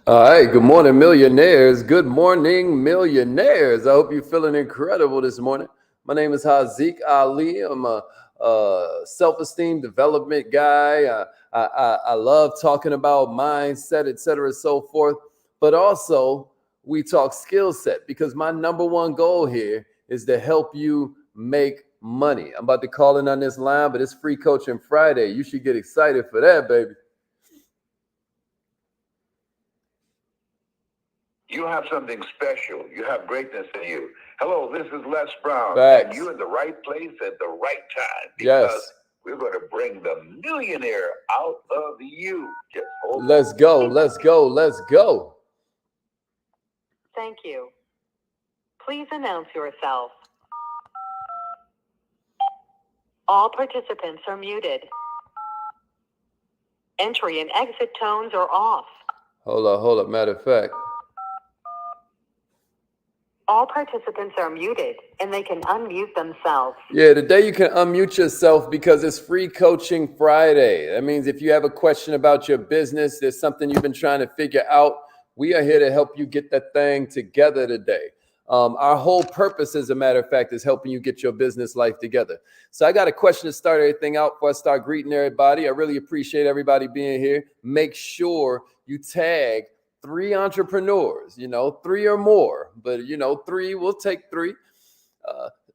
All right, good morning, millionaires. Good morning, millionaires. I hope you're feeling incredible this morning. My name is Haziq Ali. I'm a self-esteem development guy. I love talking about mindset, et cetera, so forth. But also, we talk skill set because my number one goal here is to help you make money. I'm about to call in on this line, but it's Free Coaching Friday. You should get excited for that, baby. You have something special. You have greatness in you. Hello, this is Les Brown, Facts. and you're in the right place at the right time Yes. because we're going to bring the millionaire out of you. Just hold on. Let's go. Let's go. Let's go. Thank you. Please announce yourself. All participants are muted. Entry and exit tones are off. Hold up. Matter of fact. All participants are muted and they can unmute themselves. Yeah, today you can unmute yourself because it's Free Coaching Friday. That means if you have a question about your business, there's something you've been trying to figure out, we are here to help you get that thing together today. Our whole purpose, as a matter of fact, is helping you get your business life together. So I got a question to start everything out before I start greeting everybody. I really appreciate everybody being here. Make sure you tag 3 entrepreneurs, 3 or more, but 3, we'll take 3.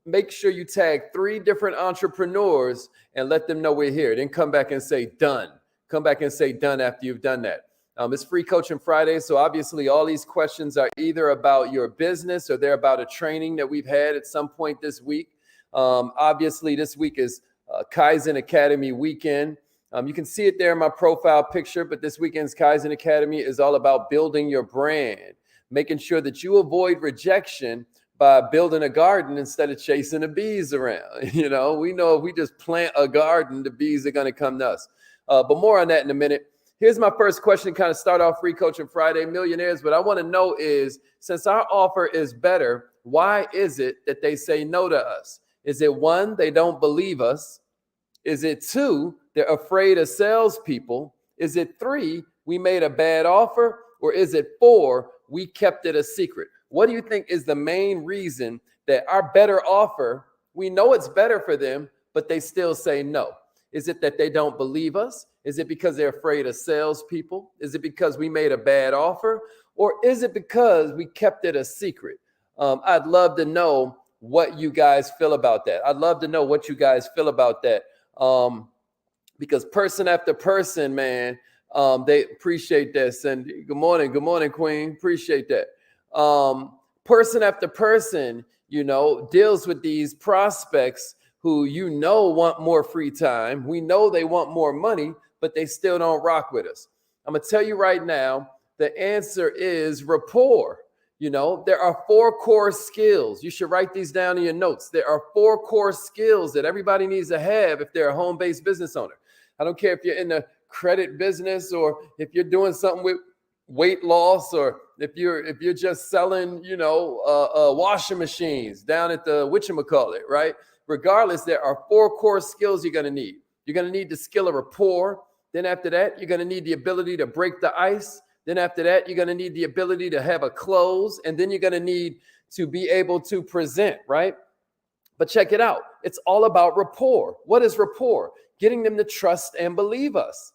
Make sure you tag 3 different entrepreneurs and let them know we're here. Then come back and say done. Come back and say done after you've done that. It's Free Coaching Friday, so obviously all these questions are either about your business or they're about a training that we've had at some point this week. Obviously, this week is Kaizen Academy weekend. You can see it there in my profile picture, but this weekend's Kaizen Academy is all about building your brand, making sure that you avoid rejection by building a garden instead of chasing the bees around. We know if we just plant a garden, the bees are going to come to us. But more on that in a minute. Here's my first question, kind of start off Free Coaching Friday, millionaires. What I want to know is, since our offer is better, why is it that they say no to us? Is it 1, they don't believe us? Is it 2, they're afraid of salespeople? Is it 3, we made a bad offer? Or is it 4, we kept it a secret? What do you think is the main reason that our better offer, we know it's better for them, but they still say no? Is it that they don't believe us? Is it because they're afraid of salespeople? Is it because we made a bad offer? Or is it because we kept it a secret? I'd love to know what you guys feel about that. I'd love to know what you guys feel about that. Because person after person, man, they appreciate this. And good morning, Queen. Appreciate that. Person after person, deals with these prospects who want more free time. We know they want more money, but they still don't rock with us. I'm going to tell you right now, the answer is rapport. There are 4 core skills. You should write these down in your notes. There are 4 core skills that everybody needs to have if they're a home-based business owner. I don't care if you're in the credit business or if you're doing something with weight loss or if you're just selling, washing machines down at the whatchamacallit, right? Regardless, there are 4 core skills you're going to need. You're going to need the skill of rapport. Then after that, you're going to need the ability to break the ice. Then after that, you're going to need the ability to have a close. And then you're going to need to be able to present, right? But check it out. It's all about rapport. What is rapport? Getting them to trust and believe us,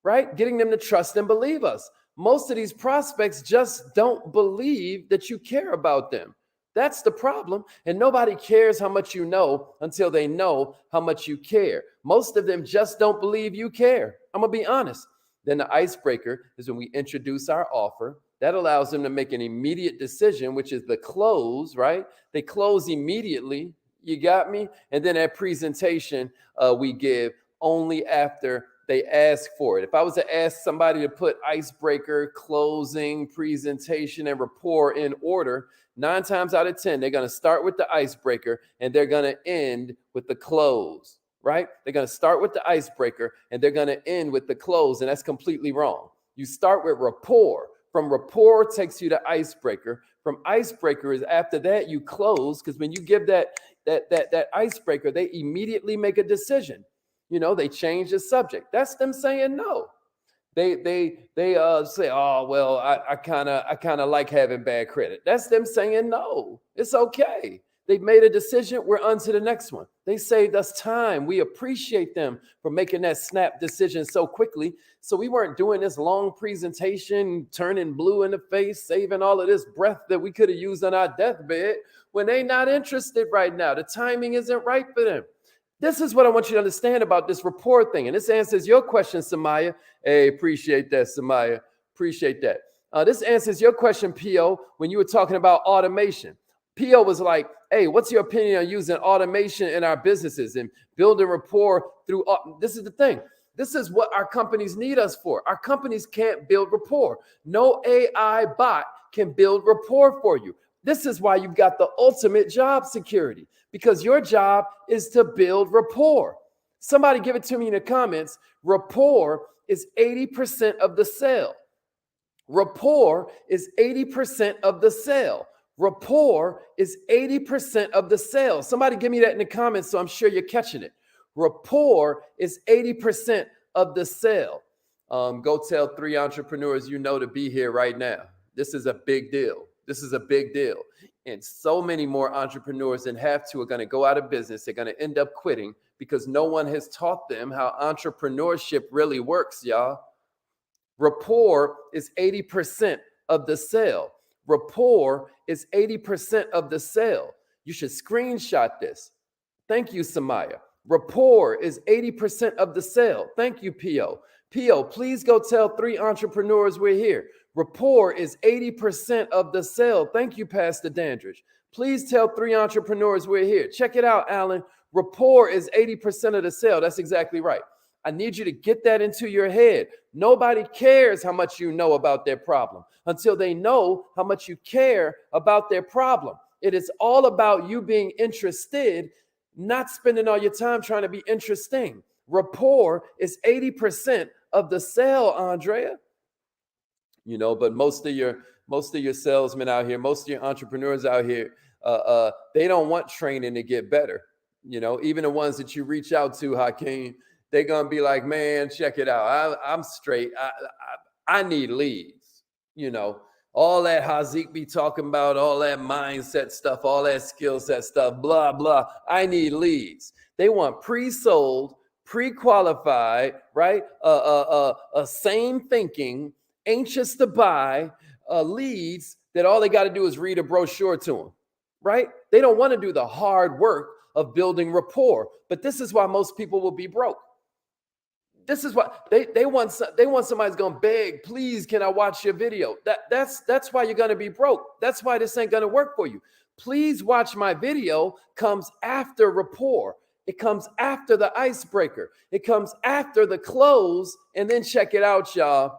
right? Getting them to trust and believe us. Most of these prospects just don't believe that you care about them. That's the problem. And nobody cares how much you know until they know how much you care. Most of them just don't believe you care. I'm going to be honest. Then the icebreaker is when we introduce our offer. That allows them to make an immediate decision, which is the close, right? They close immediately. You got me? And then that presentation we give only after they ask for it. If I was to ask somebody to put icebreaker, closing, presentation, and rapport in order, 9 times out of 10, they're going to start with the icebreaker and they're going to end with the close, right? They're going to start with the icebreaker and they're going to end with the close. And that's completely wrong. You start with rapport. From rapport takes you to icebreaker. From icebreaker is after that you close, because when you give that icebreaker, they immediately make a decision. They change the subject. That's them saying no. They say, oh well, I kind of like having bad credit. That's them saying no, it's okay. They've made a decision. We're on to the next one. They saved us time. We appreciate them for making that snap decision so quickly. So we weren't doing this long presentation, turning blue in the face, saving all of this breath that we could have used on our deathbed when they not interested right now. The timing isn't right for them. This is what I want you to understand about this rapport thing. And this answers your question, Samaya. Hey, appreciate that, Samaya. Appreciate that. This answers your question, P.O., when you were talking about automation. P.O. was like, hey, what's your opinion on using automation in our businesses and building rapport through? This is the thing. This is what our companies need us for. Our companies can't build rapport. No AI bot can build rapport for you. This is why you've got the ultimate job security, because your job is to build rapport. Somebody give it to me in the comments. Rapport is 80% of the sale. Rapport is 80% of the sale. Rapport is 80% of the sale. Somebody give me that in the comments so I'm sure you're catching it. Rapport is 80% of the sale. Go tell 3 entrepreneurs you know to be here right now. This is a big deal. This is a big deal. And so many more entrepreneurs than have to are going to go out of business. They're going to end up quitting because no one has taught them how entrepreneurship really works, y'all. Rapport is 80% of the sale. Rapport is 80% of the sale. You should screenshot this. Thank you, Samaya. Rapport is 80% of the sale. Thank you, P.O. P.O., please go tell 3 entrepreneurs we're here. Rapport is 80% of the sale. Thank you, Pastor Dandridge. Please tell 3 entrepreneurs we're here. Check it out, Alan. Rapport is 80% of the sale. That's exactly right. I need you to get that into your head. Nobody cares how much you know about their problem until they know how much you care about their problem. It is all about you being interested, not spending all your time trying to be interesting. Rapport is 80% of the sale, Andrea. You know, but most of your salesmen out here, most of your entrepreneurs out here, they don't want training to get better. You know, even the ones that you reach out to, Hakeem, they're gonna be like, man, check it out. I'm straight. I need leads. You know, all that Hazik be talking about, all that mindset stuff, all that skill set stuff, blah blah. I need leads. They want pre-sold, pre-qualified, right? Same thinking, anxious to buy leads that all they got to do is read a brochure to them, right? They don't want to do the hard work of building rapport. But this is why most people will be broke. This is what they want somebody's gonna beg, please, can I watch your video? That's why you're gonna be broke. That's why this ain't gonna work for you. Please watch my video comes after rapport. It comes after the icebreaker. It comes after the close. And then check it out, y'all.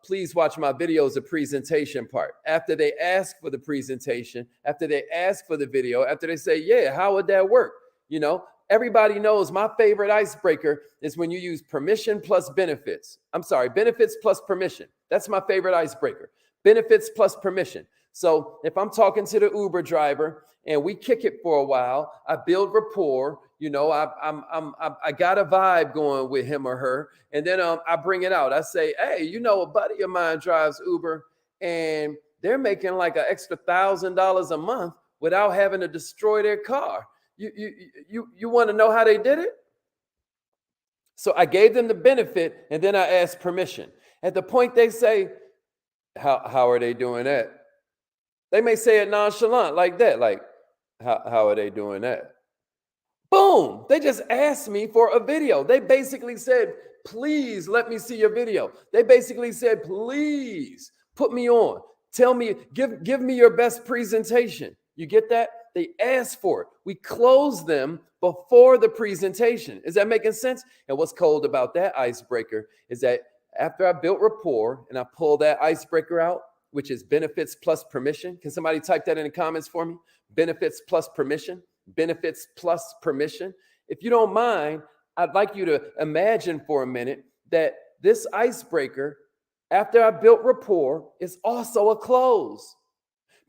Please watch my videos, the presentation part. After they ask for the presentation, after they ask for the video, after they say, yeah, how would that work? You know, everybody knows my favorite icebreaker is when you use permission plus benefits. I'm sorry, benefits plus permission. That's my favorite icebreaker. Benefits plus permission. So if I'm talking to the Uber driver and we kick it for a while, I build rapport. You know, I got a vibe going with him or her, and then I bring it out. I say, hey, you know, a buddy of mine drives Uber, and they're making like an extra $1,000 a month without having to destroy their car. You want to know how they did it? So I gave them the benefit, and then I asked permission. At the point they say, how are they doing that? They may say it nonchalant like that, like, how are they doing that? Boom, they just asked me for a video. They basically said, please let me see your video. They basically said, please put me on. Tell me, give me your best presentation. You get that? They asked for it. We closed them before the presentation. Is that making sense? And what's cold about that icebreaker is that after I built rapport and I pulled that icebreaker out, which is benefits plus permission. Can somebody type that in the comments for me? Benefits plus permission. Benefits plus permission. If you don't mind, I'd like you to imagine for a minute that this icebreaker, after I built rapport, is also a close.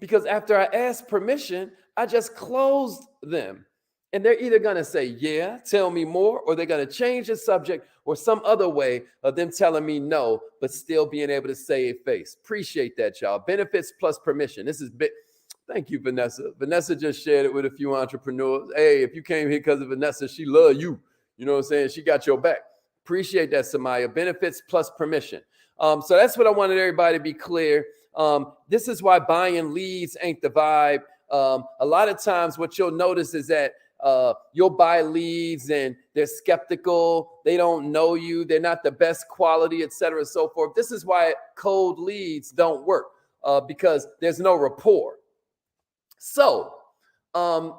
Because after I asked permission, I just closed them. And they're either going to say, yeah, tell me more, or they're going to change the subject or some other way of them telling me no, but still being able to save face. Appreciate that, y'all. Benefits plus permission. This is big. Thank you, Vanessa. Vanessa just shared it with a few entrepreneurs. Hey, if you came here because of Vanessa, she love you. You know what I'm saying? She got your back. Appreciate that, Samaya. Benefits plus permission. So that's what I wanted everybody to be clear. This is why buying leads ain't the vibe. A lot of times what you'll notice is that you'll buy leads and they're skeptical. They don't know you. They're not the best quality, et cetera, and so forth. This is why cold leads don't work because there's no rapport. So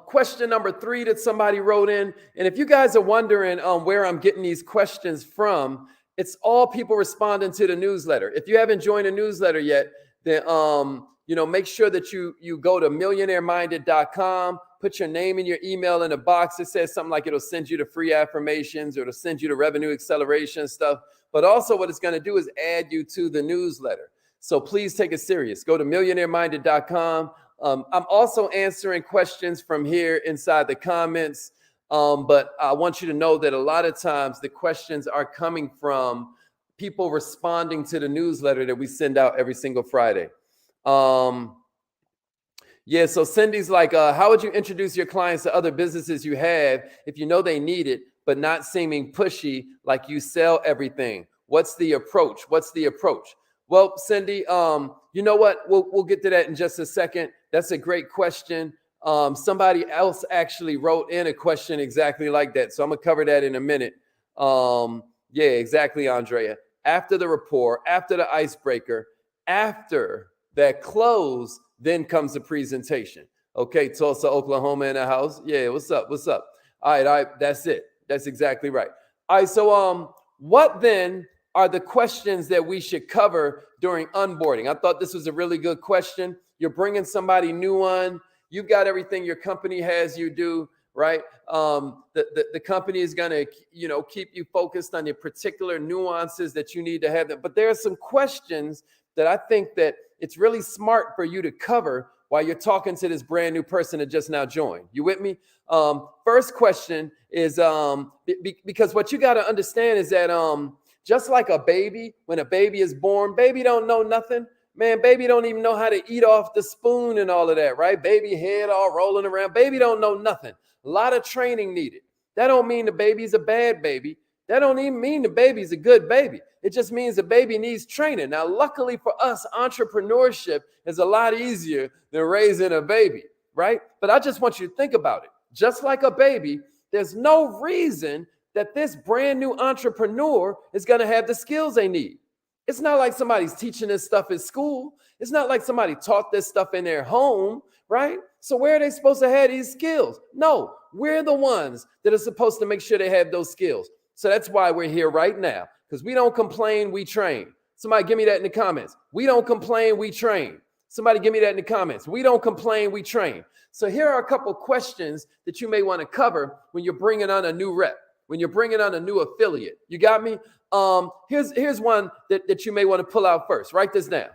question number 3 that somebody wrote in, and if you guys are wondering where I'm getting these questions from, it's all people responding to the newsletter. If you haven't joined the newsletter yet, then make sure that you go to millionaireminded.com, put your name and your email in a box. It says something like it'll send you the free affirmations or it'll send you the revenue acceleration stuff. But also what it's going to do is add you to the newsletter. So please take it serious. Go to millionaireminded.com. I'm also answering questions from here inside the comments. But I want you to know that a lot of times the questions are coming from people responding to the newsletter that we send out every single Friday. Yeah, so Cindy's like, how would you introduce your clients to other businesses you have if you know they need it, but not seeming pushy like you sell everything? What's the approach? Well, Cindy, you know what? We'll get to that in just a second. That's a great question. Somebody else actually wrote in a question exactly like that. So I'm going to cover that in a minute. Yeah, exactly, Andrea. After the rapport, after the icebreaker, after that close, then comes the presentation. Okay, Tulsa, Oklahoma in the house. Yeah, what's up? All right, that's it. That's exactly right. All right, so what then are the questions that we should cover during onboarding? I thought this was a really good question. You're bringing somebody new on. You've got everything your company has you do, right? The company is going to, keep you focused on the particular nuances that you need to have. But there are some questions that I think that it's really smart for you to cover while you're talking to this brand new person that just now joined. You with me? First question is because what you got to understand is that just like a baby, when a baby is born, baby don't know nothing. Man, baby don't even know how to eat off the spoon and all of that, right? Baby head all rolling around. Baby don't know nothing. A lot of training needed. That don't mean the baby's a bad baby. That don't even mean the baby's a good baby. It just means the baby needs training. Now, luckily for us, entrepreneurship is a lot easier than raising a baby, right? But I just want you to think about it. Just like a baby, there's no reason that this brand new entrepreneur is going to have the skills they need. It's not like somebody's teaching this stuff in school. It's not like somebody taught this stuff in their home, right? So where are they supposed to have these skills? No, we're the ones that are supposed to make sure they have those skills. So that's why we're here right now, because we don't complain, we train. Somebody give me that in the comments. We don't complain, we train. Somebody give me that in the comments. We don't complain, we train. So here are a couple questions that you may want to cover when you're bringing on a new rep, when you're bringing on a new affiliate. You got me? Here's one that you may want to pull out first. Write this down.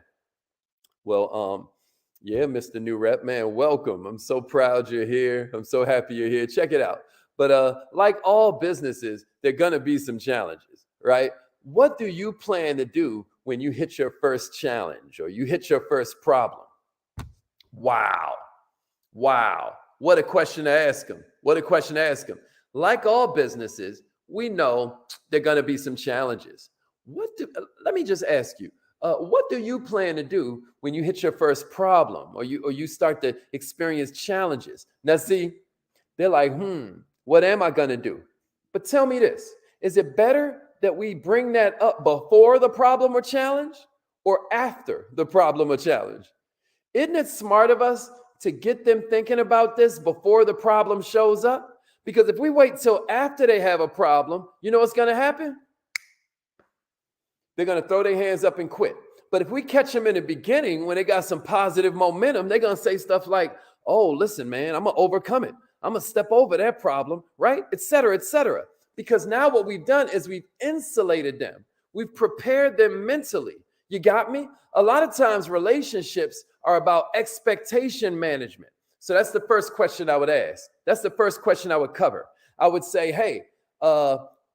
Well, yeah, Mr. New Rep, man, welcome. I'm so proud you're here. I'm so happy you're here. Check it out. But like all businesses, there are going to be some challenges, right? What do you plan to do when you hit your first challenge or you hit your first problem? Wow. What a question to ask them. Like all businesses, we know there are going to be some challenges. Let me just ask you, what do you plan to do when you hit your first problem or you start to experience challenges? Now, see, they're like, what am I going to do? But tell me this, is it better that we bring that up before the problem or challenge or after the problem or challenge? Isn't it smart of us to get them thinking about this before the problem shows up? Because if we wait till after they have a problem, you know what's going to happen? They're going to throw their hands up and quit. But if we catch them in the beginning when they got some positive momentum, they're going to say stuff like, oh, listen, man, I'm going to overcome it. I'm going to step over that problem, right? Et cetera, et cetera. Because now what we've done is we've insulated them. We've prepared them mentally. You got me? A lot of times relationships are about expectation management. So that's the first question I would ask. That's the first question I would cover. I would say, hey,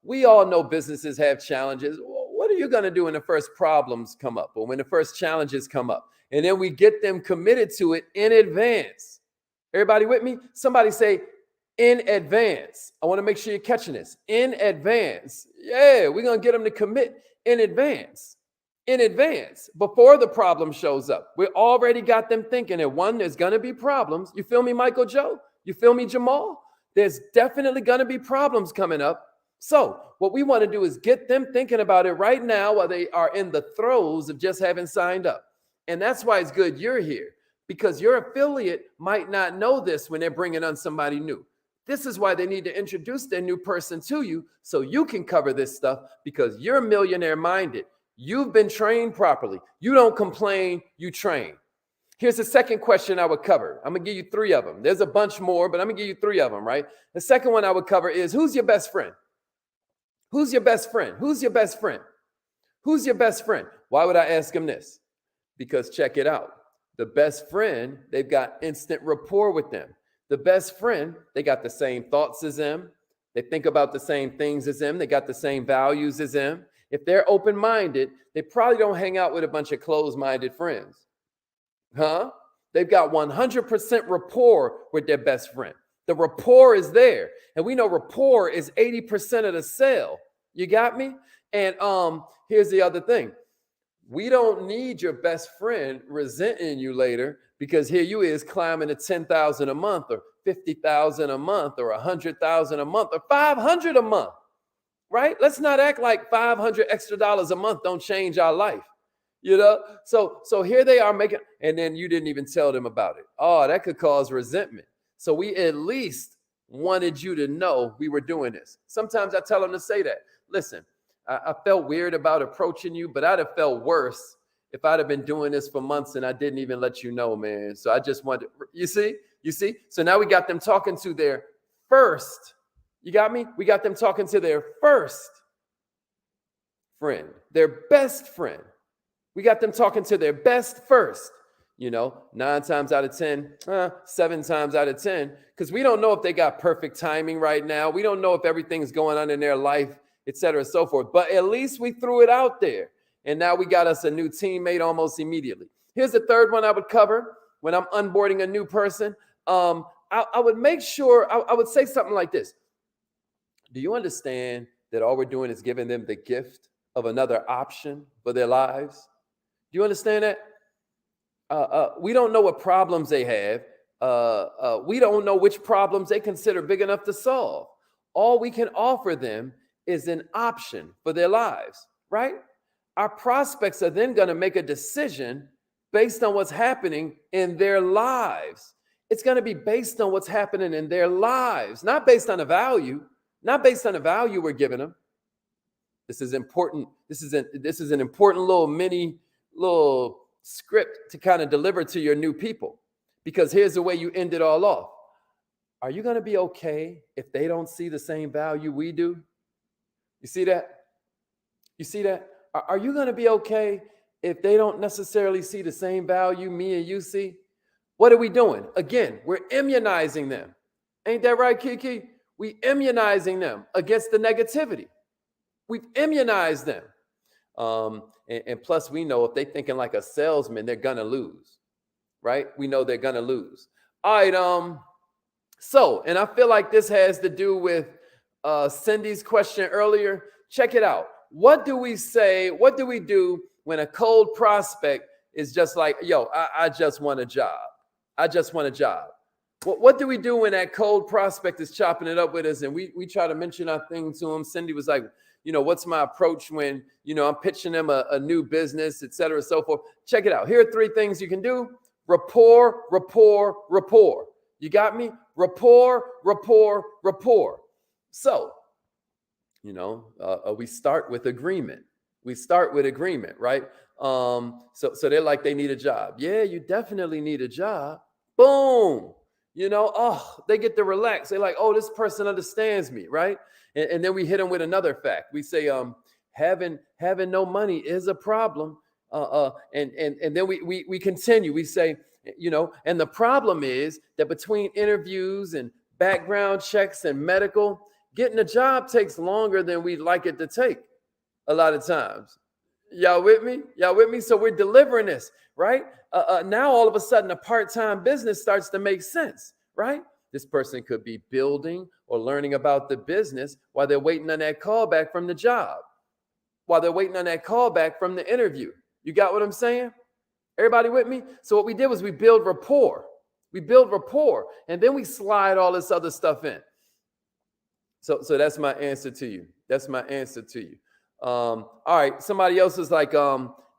we all know businesses have challenges. What are you going to do when the first problems come up or when the first challenges come up? And then we get them committed to it in advance. Everybody with me? Somebody say, in advance. I want to make sure you're catching this. In advance. Yeah, we're going to get them to commit in advance. In advance, before the problem shows up. We already got them thinking that one, there's going to be problems. You feel me, Michael Joe? You feel me, Jamal? There's definitely going to be problems coming up. So what we want to do is get them thinking about it right now while they are in the throes of just having signed up. And that's why it's good you're here, because your affiliate might not know this when they're bringing on somebody new. This is why they need to introduce their new person to you so you can cover this stuff, because you're millionaire minded. You've been trained properly. You don't complain, you train. Here's the second question I would cover. I'm going to give you 3 of them. There's a bunch more, but I'm going to give you 3 of them, right? The second one I would cover is, who's your best friend? Who's your best friend? Who's your best friend? Who's your best friend? Why would I ask them this? Because check it out. The best friend, they've got instant rapport with them. The best friend, they got the same thoughts as them. They think about the same things as them. They got the same values as them. If they're open-minded, they probably don't hang out with a bunch of closed-minded friends. Huh? They've got 100% rapport with their best friend. The rapport is there. And we know rapport is 80% of the sale. You got me? And here's the other thing. We don't need your best friend resenting you later, because here you is climbing to 10,000 a month or 50,000 a month or 100,000 a month or 500 a month. Right? Let's not act like $500 extra a month don't change our life. You know? So here they are making, and then you didn't even tell them about it. Oh, that could cause resentment. So we at least wanted you to know we were doing this. Sometimes I tell them to say that. Listen, I felt weird about approaching you, but I'd have felt worse if I'd have been doing this for months and I didn't even let you know, man. So I just wanted, you see? So now we got them talking to their first. You got me? We got them talking to their first friend, their best friend. We got them talking to their best first. 9 times out of 10, 7 times out of 10, because we don't know if they got perfect timing right now. We don't know if everything's going on in their life, et cetera, and so forth. But at least we threw it out there. And now we got us a new teammate almost immediately. Here's the third one I would cover when I'm onboarding a new person. I would make sure, I would say something like this. Do you understand that all we're doing is giving them the gift of another option for their lives? Do you understand that? We don't know what problems they have. We don't know which problems they consider big enough to solve. All we can offer them is an option for their lives, right? Our prospects are then going to make a decision based on what's happening in their lives. It's going to be based on what's happening in their lives, not based on a value. Not based on the value we're giving them. This is important. This is an important little script to kind of deliver to your new people, because here's the way you end it all off. Are you going to be okay if they don't see the same value we do? You see that? You see that? Are you going to be okay if they don't necessarily see the same value me and you see? What are we doing? Again, we're immunizing them. Ain't that right, Kiki? We immunizing them against the negativity. We've immunized them. And plus, we know if they're thinking like a salesman, they're going to lose, right? We know they're going to lose. All right. So, and I feel like this has to do with Cindy's question earlier. Check it out. What do we say? What do we do when a cold prospect is just like, yo, I just want a job. I just want a job. What do we do when that cold prospect is chopping it up with us and we try to mention our thing to him? Cindy was like, what's my approach when, I'm pitching them a new business, et cetera, so forth. Check it out. Here are 3 things you can do. Rapport, rapport, rapport. You got me? Rapport, rapport, rapport. So, we start with agreement. Right? So they're like, they need a job. Yeah, you definitely need a job. Boom. They get to relax. They're like, oh, this person understands me, right? And then we hit them with another fact. We say, having no money is a problem. And then we continue. We say, and the problem is that between interviews and background checks and medical, getting a job takes longer than we'd like it to take a lot of times. Y'all with me? Y'all with me? So we're delivering this, right? Now all of a sudden a part-time business starts to make sense, right? This person could be building or learning about the business while they're waiting on that call back from the job, while they're waiting on that call back from the interview. You got what I'm saying? Everybody with me? So what we did was we build rapport. We build rapport, and then we slide all this other stuff in. So that's my answer to you. That's my answer to you. All right. Somebody else is like,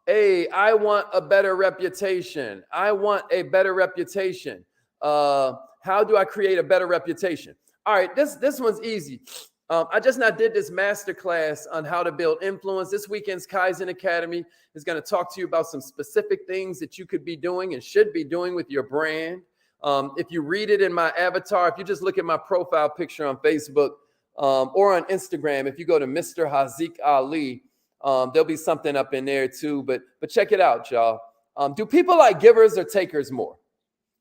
hey, I want a better reputation. I want a better reputation. How do I create a better reputation? All right. This one's easy. I just now did this masterclass on how to build influence. This weekend's Kaizen Academy is going to talk to you about some specific things that you could be doing and should be doing with your brand. If you read it in my avatar, if you just look at my profile picture on Facebook or on Instagram, if you go to Mr. Haziq Ali, there'll be something up in there too. But check it out, y'all. Do people like givers or takers more?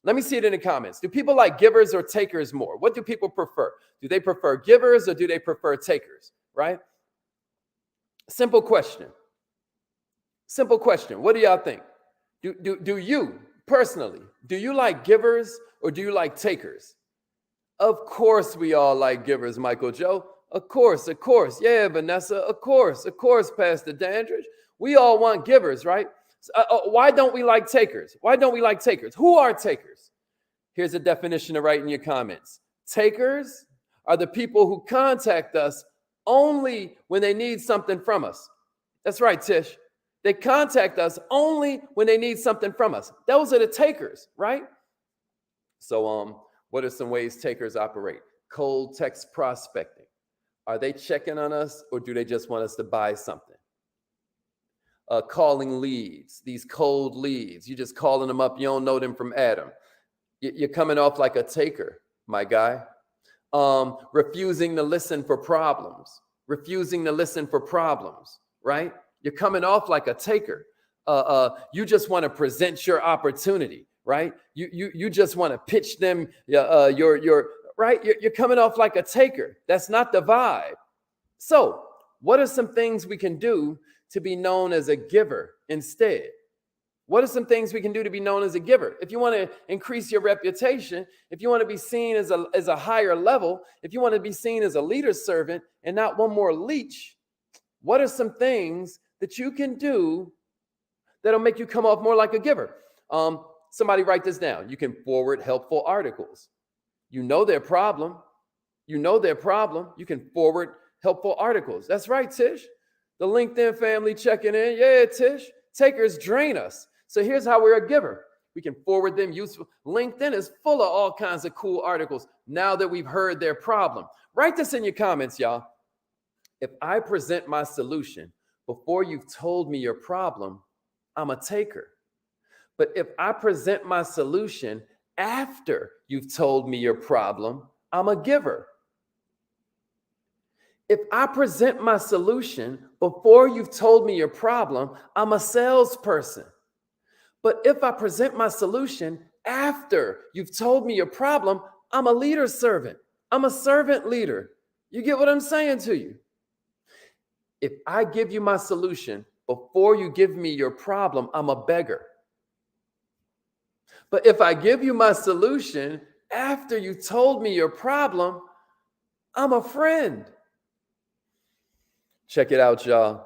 Let me see it in the comments. Do people like givers or takers more? What do people prefer? Do they prefer givers or do they prefer takers, right? Simple question. Simple question. What do y'all think? Do you personally, do you like givers or do you like takers? Of course we all like givers, Michael Joe. Of course. Yeah, Vanessa. Of course, Pastor Dandridge. We all want givers, right? Why don't we like takers? Why don't we like takers? Who are takers? Here's a definition to write in your comments. Takers are the people who contact us only when they need something from us. That's right, Tish. They contact us only when they need something from us. Those are the takers, right? So, what are some ways takers operate? Cold text prospecting. Are they checking on us or do they just want us to buy something? Calling leads, these cold leads. You're just calling them up. You don't know them from Adam. You're coming off like a taker, my guy. Refusing to listen for problems. Right? You're coming off like a taker. You just want to present your opportunity, right? You just want to pitch them your right. You're coming off like a taker. That's not the vibe. So, what are some things we can do to be known as a giver instead? What are some things we can do to be known as a giver? If you want to increase your reputation, if you want to be seen as a higher level, if you want to be seen as a leader servant and not one more leech, what are some things that you can do that'll make you come off more like a giver? Somebody write this down. You can forward helpful articles. You know their problem. You can forward helpful articles. That's right, Tish. The LinkedIn family checking in. Yeah, Tish. Takers drain us. So here's how we're a giver. We can forward them useful. LinkedIn is full of all kinds of cool articles now that we've heard their problem. Write this in your comments, y'all. If I present my solution before you've told me your problem, I'm a taker. But if I present my solution after you've told me your problem, I'm a giver. If I present my solution before you've told me your problem, I'm a salesperson. But if I present my solution after you've told me your problem, I'm a leader servant. I'm a servant leader. You get what I'm saying to you? If I give you my solution before you give me your problem, I'm a beggar. But if I give you my solution after you told me your problem, I'm a friend. Check it out, y'all.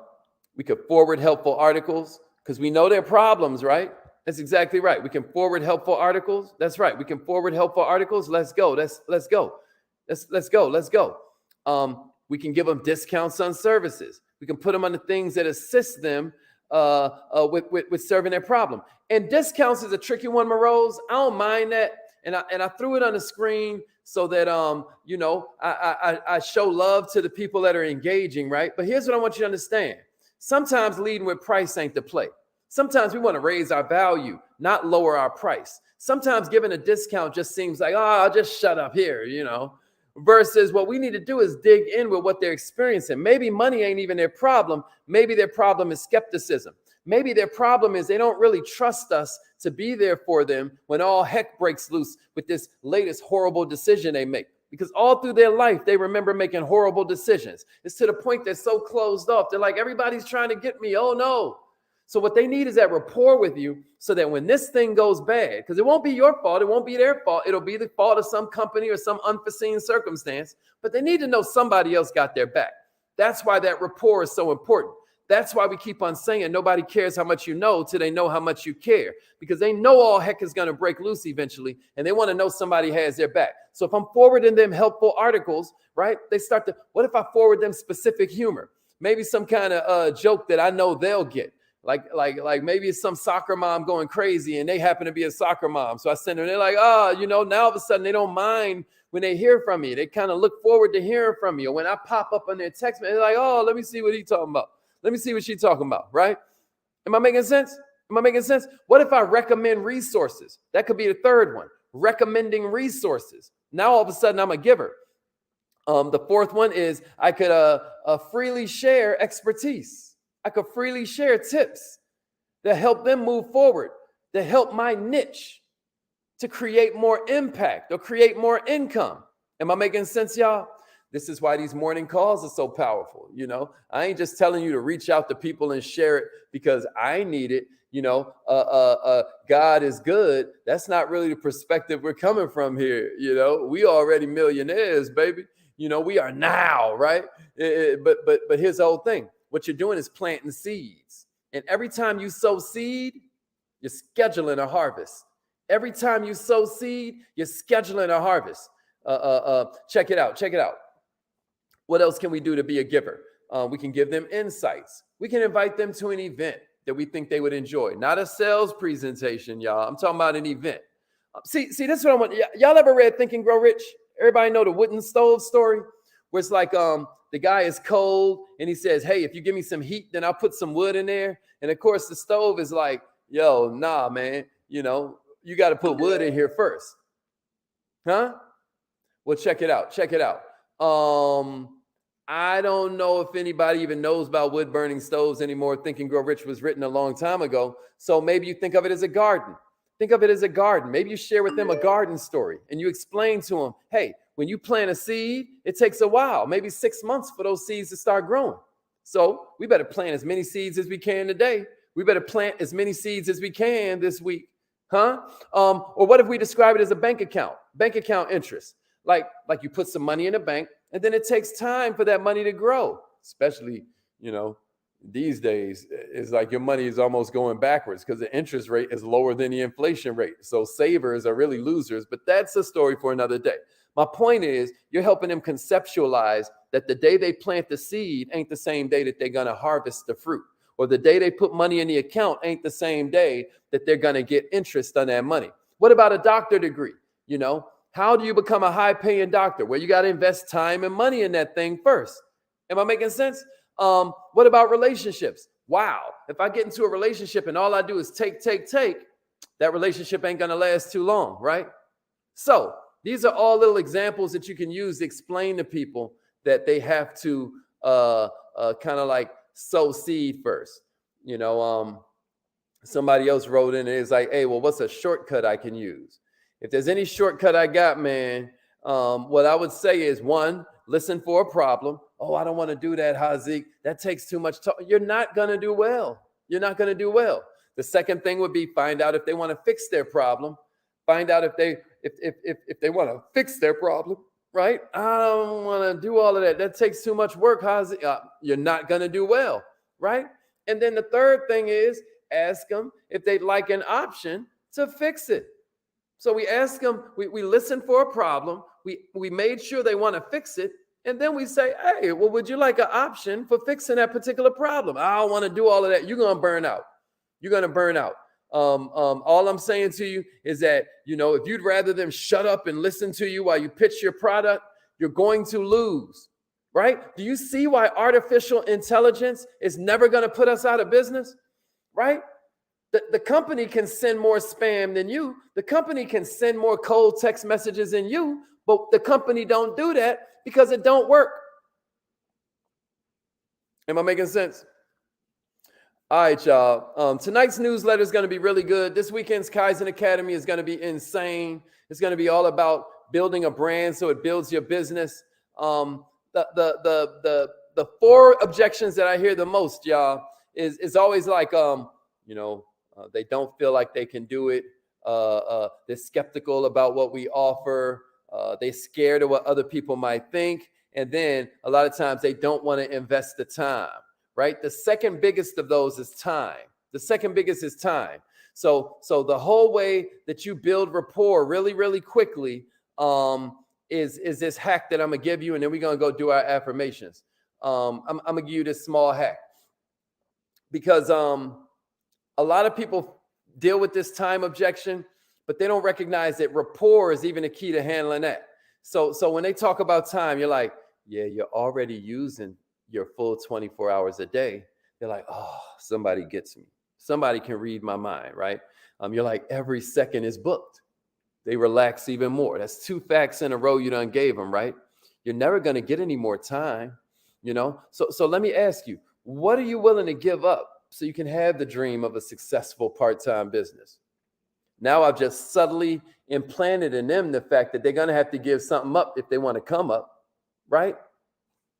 We could forward helpful articles because we know their problems, right? That's exactly right. We can forward helpful articles. That's right. We can forward helpful articles. Let's go. Let's go. We can give them discounts on services. We can put them on the things that assist them with serving their problem. And discounts is a tricky one, Morose. I don't mind that. And I threw it on the screen so that I show love to the people that are engaging, right? But here's what I want you to understand. Sometimes leading with price ain't the play. Sometimes we want to raise our value, not lower our price. Sometimes giving a discount just seems like, I'll just shut up here, versus what we need to do is dig in with what they're experiencing. Maybe money ain't even their problem. Maybe their problem is skepticism. Maybe their problem is they don't really trust us to be there for them when all heck breaks loose with this latest horrible decision they make. Because all through their life, they remember making horrible decisions. It's to the point they're so closed off. They're like, everybody's trying to get me. Oh, no. So what they need is that rapport with you so that when this thing goes bad, because it won't be your fault, it won't be their fault, it'll be the fault of some company or some unforeseen circumstance, but they need to know somebody else got their back. That's why that rapport is so important. That's why we keep on saying nobody cares how much you know till they know how much you care, because they know all heck is going to break loose eventually, and they want to know somebody has their back. So if I'm forwarding them helpful articles, right, they start to, what if I forward them specific humor? Maybe some kind of joke that I know they'll get. Like maybe it's some soccer mom going crazy and they happen to be a soccer mom. So I send them, they're like, now all of a sudden they don't mind when they hear from me. They kind of look forward to hearing from me. Or when I pop up on their text, they're like, oh, let me see what he's talking about. Let me see what she's talking about, right? Am I making sense? What if I recommend resources? That could be the third one, recommending resources. Now all of a sudden I'm a giver. The fourth one is I could freely share expertise. I could freely share tips that help them move forward, that help my niche to create more impact or create more income. Am I making sense, y'all? This is why these morning calls are so powerful. I ain't just telling you to reach out to people and share it because I need it. God is good. That's not really the perspective we're coming from here. We already millionaires, baby. We are now, right? But here's the whole thing. What you're doing is planting seeds. And every time you sow seed, you're scheduling a harvest. Every time you sow seed, you're scheduling a harvest. Check it out. What else can we do to be a giver? We can give them insights. We can invite them to an event that we think they would enjoy. Not a sales presentation, y'all. I'm talking about an event. See, this is what I want. Y'all ever read Think and Grow Rich? Everybody know the wooden stove story? Where it's like the guy is cold and he says, hey, if you give me some heat, then I'll put some wood in there. And of course, the stove is like, yo, nah, man, you got to put wood in here first. Huh? Well, check it out. I don't know if anybody even knows about wood burning stoves anymore. Think and Grow Rich was written a long time ago. So maybe you think of it as a garden. Maybe you share with them a garden story and you explain to them, hey, when you plant a seed, it takes a while, maybe 6 months for those seeds to start growing. So we better plant as many seeds as we can today. We better plant as many seeds as we can this week. Huh? Or what if we describe it as a bank account interest? Like you put some money in a bank and then it takes time for that money to grow, especially, these days. It's like your money is almost going backwards because the interest rate is lower than the inflation rate. So savers are really losers, but that's a story for another day. My point is you're helping them conceptualize that the day they plant the seed ain't the same day that they're going to harvest the fruit, or the day they put money in the account ain't the same day that they're going to get interest on that money. What about a doctor degree? How do you become a high paying doctor? Well, you got to invest time and money in that thing first. Am I making sense? What about relationships? Wow. If I get into a relationship and all I do is take, that relationship ain't going to last too long, right? So these are all little examples that you can use to explain to people that they have to kind of like sow seed first. Somebody else wrote in and it's like, hey, well, what's a shortcut I can use? If there's any shortcut I got, man, what I would say is, one, listen for a problem. Oh, I don't want to do that, Hazik. That takes too much time. You're not going to do well. The second thing would be find out if they want to fix their problem. Find out if they want to fix their problem, right? I don't want to do all of that. That takes too much work, Hazik. You're not going to do well, right? And then the third thing is ask them if they'd like an option to fix it. So we ask them, we listen for a problem. We made sure they want to fix it. And then we say, hey, well, would you like an option for fixing that particular problem? I don't want to do all of that. You're going to burn out. All I'm saying to you is that, if you'd rather them shut up and listen to you while you pitch your product, you're going to lose, right? Do you see why artificial intelligence is never going to put us out of business, right? The company can send more spam than you. The company can send more cold text messages than you, but the company don't do that because it don't work. Am I making sense? All right, y'all. Tonight's newsletter is going to be really good. This weekend's Kaizen Academy is going to be insane. It's going to be all about building a brand so it builds your business. The four objections that I hear the most, y'all, is always like, they don't feel like they can do it. They're skeptical about what we offer. They're scared of what other people might think. And then a lot of times they don't want to invest the time. Right? The second biggest of those is time. The second biggest is time. So the whole way that you build rapport really, really quickly is this hack that I'm gonna give you, and then we're gonna go do our affirmations. I'm gonna give you this small hack because a lot of people deal with this time objection, but they don't recognize that rapport is even a key to handling that. So when they talk about time, you're like, yeah, you're already using your full 24 hours a day. They're like, oh, somebody gets me. Somebody can read my mind, right? You're like, every second is booked. They relax even more. That's two facts in a row you done gave them, right? You're never going to get any more time, So let me ask you, what are you willing to give up so you can have the dream of a successful part-time business? Now I've just subtly implanted in them the fact that they're going to have to give something up if they want to come up, right?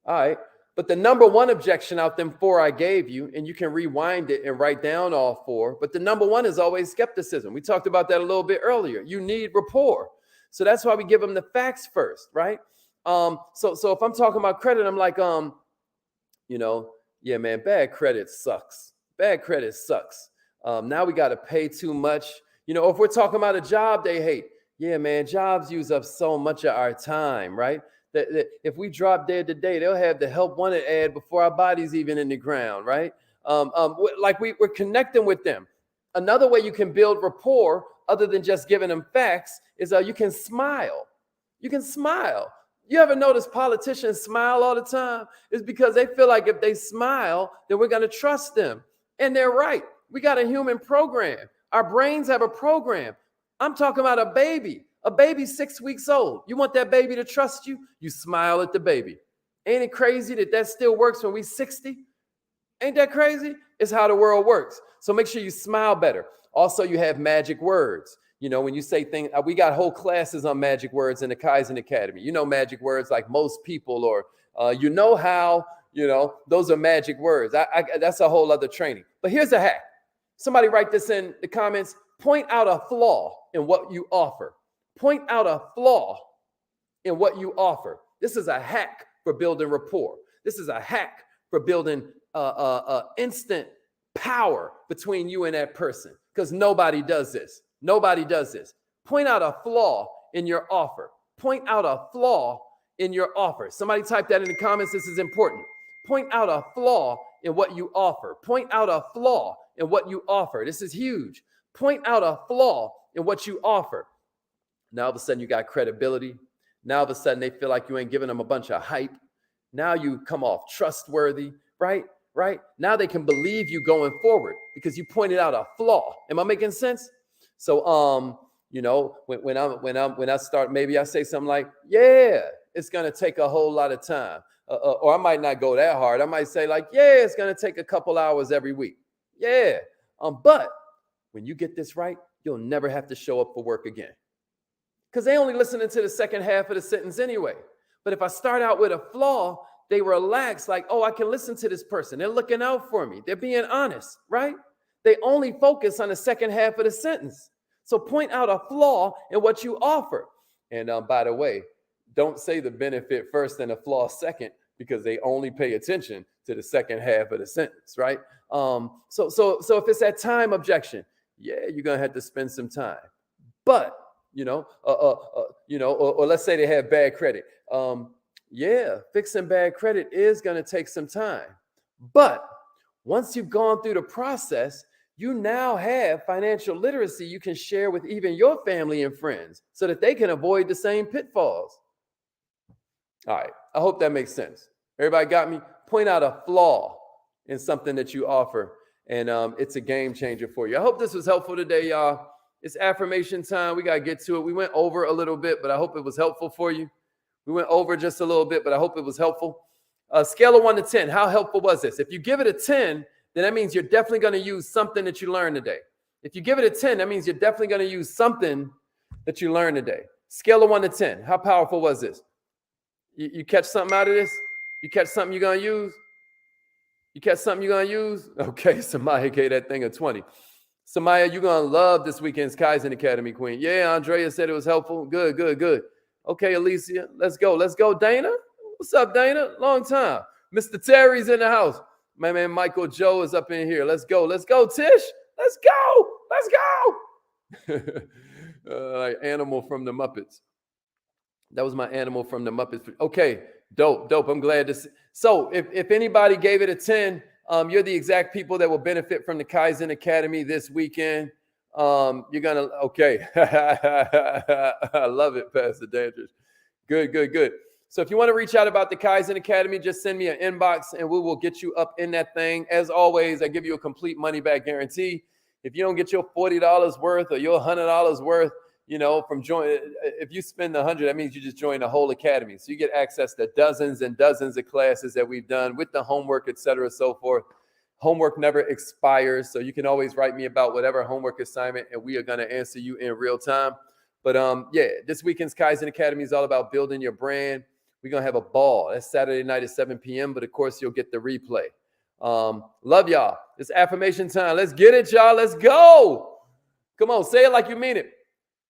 All right. But the number one objection out them four I gave you, and you can rewind it and write down all four, but the number one is always skepticism. We talked about that a little bit earlier. You need rapport. So that's why we give them the facts first, right? So if I'm talking about credit, I'm like, yeah, man, bad credit sucks. Bad credit sucks. Now we got to pay too much. If we're talking about a job they hate, yeah, man, jobs use up so much of our time, right? That if we drop dead today, they'll have the help wanted ad before our body's even in the ground, right? We're connecting with them. Another way you can build rapport, other than just giving them facts, is you can smile. You can smile. You ever notice politicians smile all the time? It's because they feel like if they smile, then we're going to trust them. And they're right. We got a human program. Our brains have a program. I'm talking about a baby. A baby 6 weeks old. You want that baby to trust you? You smile at the baby. Ain't it crazy that still works when we're 60? Ain't that crazy? It's how the world works. So make sure you smile better. Also, you have magic words. When you say things, we got whole classes on magic words in the Kaizen Academy. Magic words like most people or how, those are magic words. That's a whole other training. But here's a hack. Somebody write this in the comments. Point out a flaw in what you offer. Point out a flaw in what you offer. This is a hack for building rapport. This is a hack for building instant power between you and that person, because nobody does this. Nobody does this. Point out a flaw in your offer. Point out a flaw in your offer. Somebody type that in the comments. This is important. Point out a flaw in what you offer. Point out a flaw in what you offer. This is huge. Point out a flaw in what you offer. Now, all of a sudden, you got credibility. Now, all of a sudden, they feel like you ain't giving them a bunch of hype. Now you come off trustworthy, right? Now they can believe you going forward because you pointed out a flaw. Am I making sense? So, when I start, maybe I say something like, yeah, it's going to take a whole lot of time. Or I might not go that hard. I might say like, yeah, it's going to take a couple hours every week. Yeah. But when you get this right, you'll never have to show up for work again. Because they only listening to the second half of the sentence anyway. But if I start out with a flaw, they relax like, oh, I can listen to this person. They're looking out for me. They're being honest, right? They only focus on the second half of the sentence. So point out a flaw in what you offer. And by the way, don't say the benefit first and the flaw second, because they only pay attention to the second half of the sentence, right? So if it's that time objection, yeah, you're going to have to spend some time. But or let's say they have bad credit. Yeah, fixing bad credit is going to take some time. But once you've gone through the process, you now have financial literacy you can share with even your family and friends so that they can avoid the same pitfalls. All right, I hope that makes sense. Everybody got me? Point out a flaw in something that you offer, and it's a game changer for you. I hope this was helpful today, y'all. It's affirmation time. We got to get to it. We went over a little bit, but I hope it was helpful for you. We went over just a little bit, but I hope it was helpful. Scale of 1 to 10. How helpful was this? If you give it a 10, then that means you're definitely going to use something that you learned today. If you give it a 10, that means you're definitely going to use something that you learned today. Scale of 1 to 10. How powerful was this? You catch something out of this? You catch something you're going to use? You catch something you're going to use? Okay, Samaya gave that thing a 20. Samaya, you're going to love this weekend's Kaizen Academy, Queen. Yeah, Andrea said it was helpful. Good, good, good. Okay, Alicia, let's go. Let's go, Dana. What's up, Dana? Long time. Mr. Terry's in the house. My man Michael Joe is up in here. Let's go. Let's go, Tish. Let's go. Let's go. Like Animal from the Muppets. That was my Animal from the Muppets. Okay, dope. I'm glad to see. So if anybody gave it a 10, you're the exact people that will benefit from the Kaizen Academy this weekend. You're gonna, okay. I love it, Pastor Dandridge. Good. So if you want to reach out about the Kaizen Academy, just send me an inbox and we will get you up in that thing. As always, I give you a complete money back guarantee. If you don't get your $40 worth or your $100 worth, from if you spend the $100, that means you just join the whole academy. So you get access to dozens and dozens of classes that we've done with the homework, et cetera, so forth. Homework never expires. So you can always write me about whatever homework assignment and we are going to answer you in real time. But this weekend's Kaizen Academy is all about building your brand. We're going to have a ball. That's Saturday night at 7 p.m. But of course, you'll get the replay. Love y'all. It's affirmation time. Let's get it, y'all. Let's go. Come on. Say it like you mean it.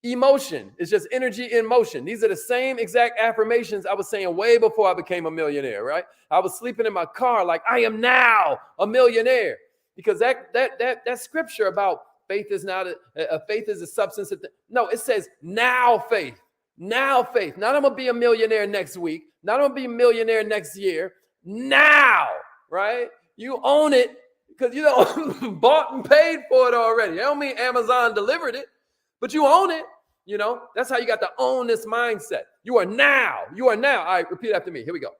Emotion is just energy in motion. These are the same exact affirmations I was saying way before I became a millionaire, right? I was sleeping in my car like I am now a millionaire because that scripture about faith is not faith is a substance. No, it says now faith. Now faith. Not I'm going to be a millionaire next week. Not I'm going to be a millionaire next year. Now, right? You own it because you bought and paid for it already. I don't mean Amazon delivered it. But you own it, That's how you got to own this mindset. You are now. All right, repeat after me. Here we go.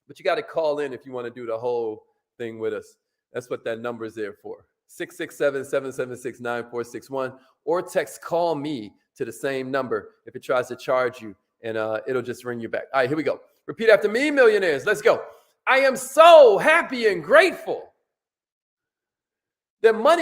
But you got to call in if you want to do the whole thing with us. That's what that number is there for. 667-776-9461. Or text call me to the same number if it tries to charge you, and it'll just ring you back. All right, here we go. Repeat after me, millionaires. Let's go. I am so happy and grateful that money